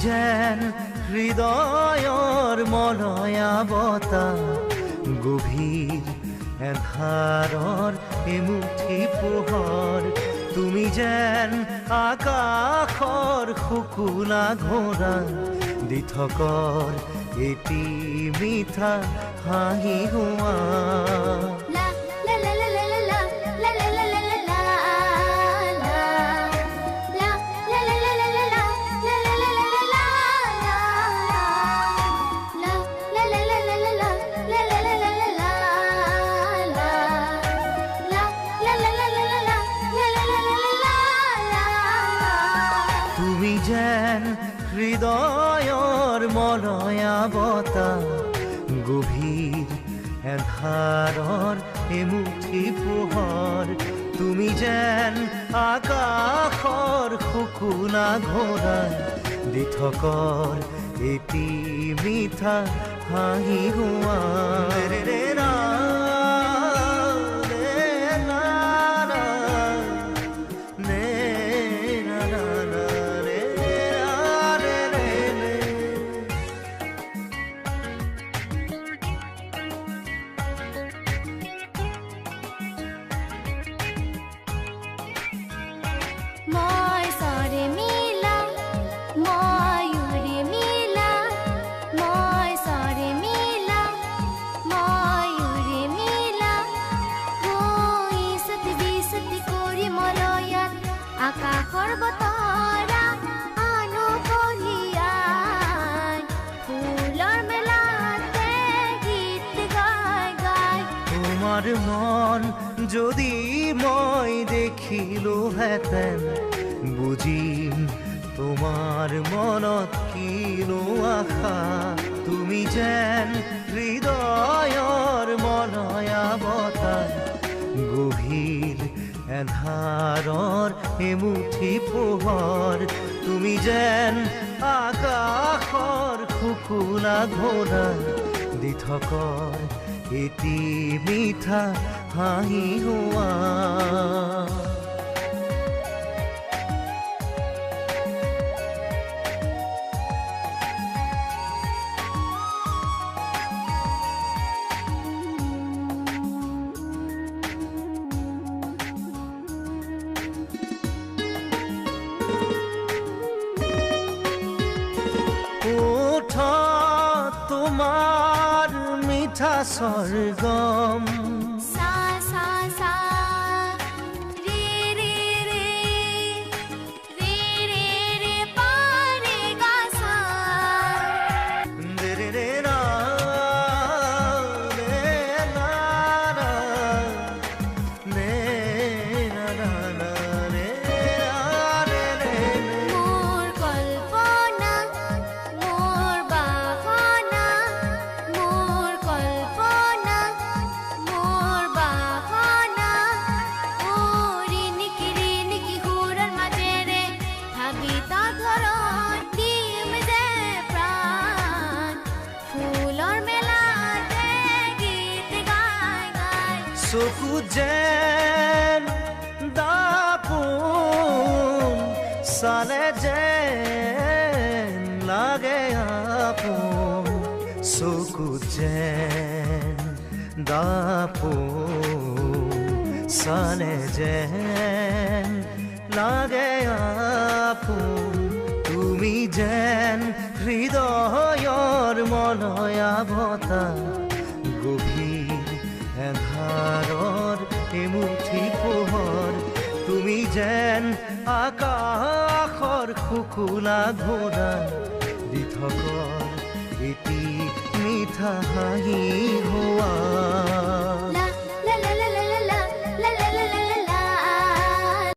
যেন হৃদয়ৰ মলয়া বতাহ গভীৰ এন্ধাৰৰ এমুঠি পোহৰ তুমি যেন আকাশৰ শুকুলা ঘোঁৰা দি থকৰ এটি মিঠা হাঁহি হোৱা তুমি যেন হৃদয়ৰ মলয়া বতাহ গভীৰ এন্ধাৰৰ এমুঠি পোহৰ তুমি যেন আকাশৰ শুকুলা ঘোঁৰা দি থকৰ এটি মিঠা হাঁহি হোৱা আকাশৰ বতৰা আনো কঢ়িয়াই ফুলৰ মেলাতে গীত গাই গাই তোমাৰ মন যদি মই দেখিলোহেঁতেন বুজিম তোমাৰ মনত কিনো আশা তুমি যেন হৃদয়ৰ মলয়া বতাহ গভীৰ এন্ধাৰৰ এমুঠি পোহৰ তুমি যেন আকাশৰ শুকুলা ঘোঁৰা দি থকৰ এটি মিঠা হাঁহি হোৱা তোমার মিঠা স্বর্গম সা সা সা রে রে রে রে রে রে পা রে গা সা রে রে রে না রে না না রে না না না রে রে রে মোর কল্পনা মোর বাসনা মোর কল্পনা মোর বাসনা ও রিনিকি হুৰৰ মাজেৰে ভাবিত ধৰণ দিম যে প্ৰাণ ফুলৰ মেলাতে গীত গাই গাই চকু যেন দাপোন চালে যেন লাগে আপোন চকু যেন দাপোন চালে যেন লাগে আপোন তুমি যেন হৃদয়ৰ মলয়া বতাহ গভীৰ এন্ধাৰৰ এমুঠি পোহৰ তুমি যেন আকাশৰ শুকুলা ঘোঁৰা দি থকৰ এটি মিঠা হাঁহি হোৱা